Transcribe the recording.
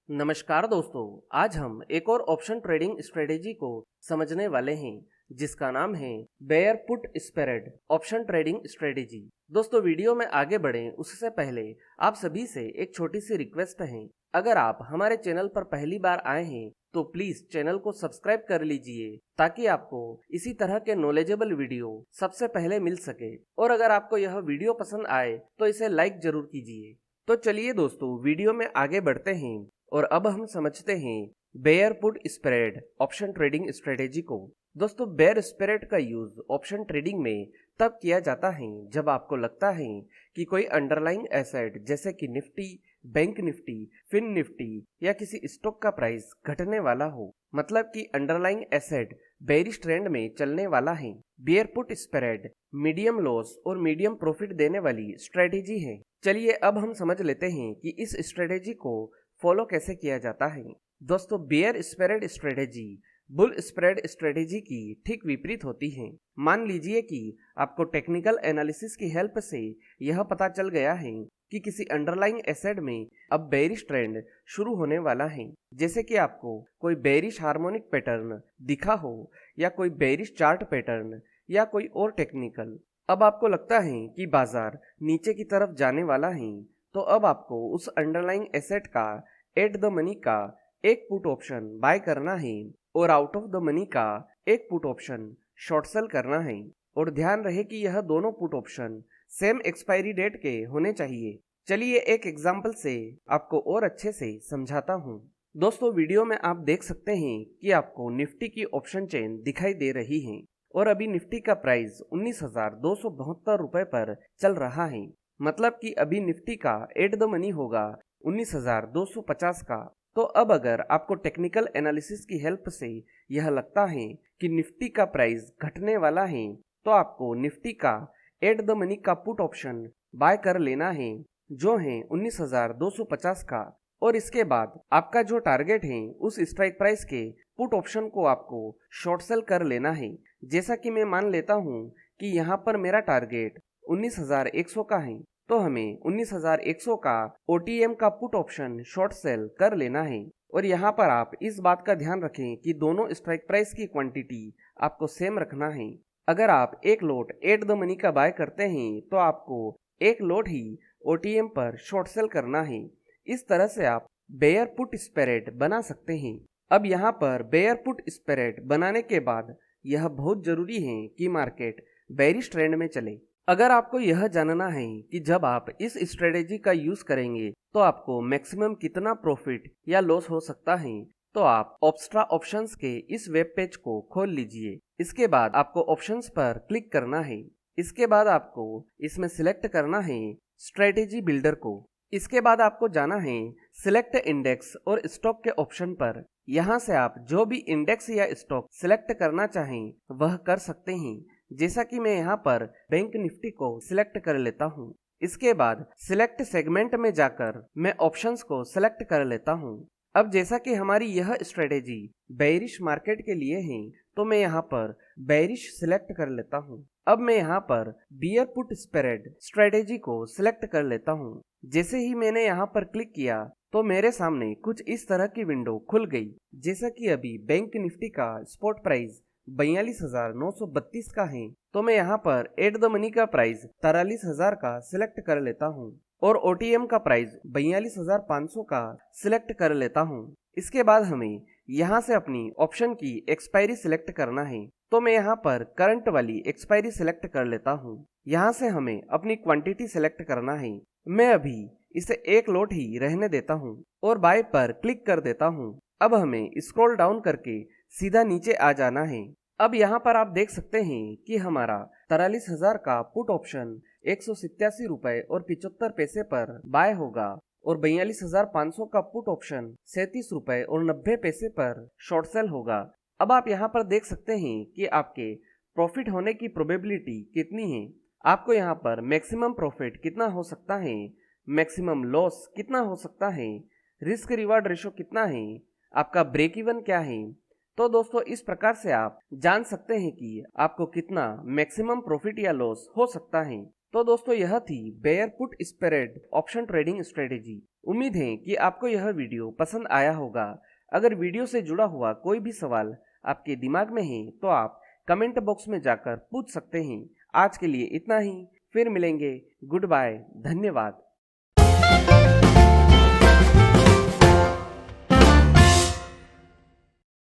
नमस्कार दोस्तों, आज हम एक और ऑप्शन ट्रेडिंग स्ट्रेटेजी को समझने वाले हैं जिसका नाम है bear put spread option trading strategy. दोस्तों, वीडियो में आगे बढ़ें उससे पहले आप सभी से एक छोटी सी रिक्वेस्ट है। अगर आप हमारे चैनल पर पहली बार आए हैं तो प्लीज चैनल को सब्सक्राइब कर लीजिए ताकि आपको इसी तरह के नॉलेजेबल वीडियो सबसे पहले मिल सके। और अगर आपको यह वीडियो पसंद आए तो इसे लाइक जरूर कीजिए। तो चलिए दोस्तों, वीडियो में आगे बढ़ते हैं और अब हम समझते हैं bear put spread option trading strategy को। दोस्तों, बेयर स्प्रेड का यूज ऑप्शन ट्रेडिंग में तब किया जाता है जब आपको लगता है कि कोई अंडरलाइंग एसेट जैसे कि Nifty, bank Nifty, fin Nifty या किसी स्टॉक का प्राइस घटने वाला हो। मतलब कि अंडरलाइंग एसेट बेयरिश ट्रेंड में चलने वाला है। Bear put spread medium loss और मीडियम प्रॉफिट देने वाली स्ट्रेटेजी है। चलिए अब हम समझ लेते हैं कि इस स्ट्रेटेजी को फॉलो कैसे किया जाता है। दोस्तों, bear spread strategy bull spread strategy की ठीक विपरीत होती है। मान लीजिए कि आपको टेक्निकल एनालिसिस की हेल्प से यह पता चल गया है कि किसी अंडरलाइंग एसेट में अब बेयरिश ट्रेंड शुरू होने वाला है। जैसे कि आपको कोई बेयरिश हार्मोनिक पैटर्न दिखा हो या कोई बेयरिश चार्ट पैटर्न या कोई और टेक्निकल। अब आपको लगता है कि बाजार नीचे की तरफ जाने वाला है, तो अब आपको उस अंडरलाइंग एसेट का एट द मनी का एक पुट ऑप्शन बाय करना है और आउट ऑफ द मनी का एक पुट ऑप्शन शॉर्ट सेल करना है। और ध्यान रहे कि यह दोनों put option same expiry date के होने चाहिए। चलिए एक एग्जांपल से आपको और अच्छे से समझाता हूँ। दोस्तों, वीडियो में आप देख सकते हैं कि आपको निफ्टी की ऑप्शन चेन दिखाई दे रही है और अभी निफ्टी का प्राइस 19,272 रुपए पर चल रहा है। मतलब कि अभी निफ्टी का एट द मनी होगा 19,250 का। तो अब अगर आपको टेक्निकल एनालिसिस की हेल्प से यह लगता है कि निफ्टी का प्राइस घटने वाला है, तो आपको निफ्टी का एट द मनी का पुट ऑप्शन बाय कर लेना है जो है 19,250 का। और इसके बाद आपका जो टारगेट है उस स्ट्राइक प्राइस के पुट ऑप्शन को आपको शॉर्ट सेल कर लेना है। जैसा कि मैं मान लेता हूँ कि यहाँ पर मेरा टारगेट 19,100 का है, तो हमें 19,100 का OTM का पुट ऑप्शन शॉर्ट सेल कर लेना है। और यहाँ पर आप इस बात का ध्यान रखें कि दोनों स्ट्राइक प्राइस की क्वांटिटी आपको सेम रखना है। अगर आप एक लोट एट द मनी का बाय करते हैं तो आपको एक लोट ही OTM पर शॉर्ट सेल करना है। इस तरह से आप बेयर पुट स्प्रेड बना सकते हैं। अब यहाँ पर बेयर पुट स्प्रेड बनाने के बाद यह बहुत जरूरी है कि मार्केट बेयरिश ट्रेंड में चले। अगर आपको यह जानना है कि जब आप इस स्ट्रेटेजी का यूज करेंगे तो आपको मैक्सिमम कितना प्रॉफिट या लॉस हो सकता है, तो आप ऑप्स्ट्रा ऑप्शंस के इस वेब पेज को खोल लीजिए। इसके बाद आपको ऑप्शंस पर क्लिक करना है। इसके बाद आपको इसमें सिलेक्ट करना है स्ट्रेटेजी बिल्डर को। इसके बाद आपको जाना है सिलेक्ट इंडेक्स और स्टॉक के ऑप्शन पर। यहाँ से आप जो भी इंडेक्स या स्टॉक सिलेक्ट करना चाहें वह कर सकते हैं। जैसा कि मैं यहाँ पर बैंक निफ्टी को सिलेक्ट कर लेता हूँ। इसके बाद सिलेक्ट सेगमेंट में जाकर मैं ऑप्शंस को सिलेक्ट कर लेता हूँ। अब जैसा कि हमारी यह स्ट्रेटेजी बेयरिश मार्केट के लिए है, तो मैं यहाँ पर बेयरिश सिलेक्ट कर लेता हूँ। अब मैं यहाँ पर बियर पुट स्प्रेड स्ट्रेटेजी को सिलेक्ट कर लेता हूँ। जैसे ही मैंने यहाँ पर क्लिक किया तो मेरे सामने कुछ इस तरह की विंडो खुल गई। जैसा कि अभी बैंक निफ्टी का स्पॉट प्राइस 42,932 का है, तो मैं यहाँ पर एट द मनी का प्राइस 43,000 का सिलेक्ट कर लेता हूँ और OTM का प्राइस 42,500 का सिलेक्ट कर लेता हूँ। इसके बाद हमें यहाँ से अपनी ऑप्शन की एक्सपायरी सिलेक्ट करना है, तो मैं यहाँ पर करंट वाली एक्सपायरी सिलेक्ट कर लेता हूँ। यहाँ से हमें अपनी क्वांटिटी सिलेक्ट करना है। मैं अभी इसे एक लोट ही रहने देता हूँ और बाय पर क्लिक कर देता हूँ। अब हमें स्क्रॉल डाउन करके सीधा नीचे आ जाना है। अब यहाँ पर आप देख सकते हैं कि हमारा 43,000 का पुट ऑप्शन 187 रुपए और 75 पैसे पर बाय होगा और 42,500 का पुट ऑप्शन 37 रुपए और 90 पैसे पर शॉर्ट सेल होगा। अब आप यहाँ पर देख सकते हैं कि आपके प्रॉफिट होने की प्रोबेबिलिटी कितनी है। आपको यहाँ पर मैक्सिमम प्रॉफिट कितना हो सकता है, मैक्सिमम लॉस कितना हो सकता है, रिस्क रिवार्ड रेशो कितना है, आपका ब्रेक इवन क्या है। तो दोस्तों, इस प्रकार से आप जान सकते हैं कि आपको कितना मैक्सिमम प्रॉफिट या लॉस हो सकता है। तो दोस्तों यह थी bear put spread option trading strategy. उम्मीद है कि आपको यह वीडियो पसंद आया होगा। अगर वीडियो से जुड़ा हुआ कोई भी सवाल आपके दिमाग में है तो आप कमेंट बॉक्स में जाकर पूछ सकते हैं। आज के लिए इतना ही, फिर मिलेंगे। गुड बाय, धन्यवाद।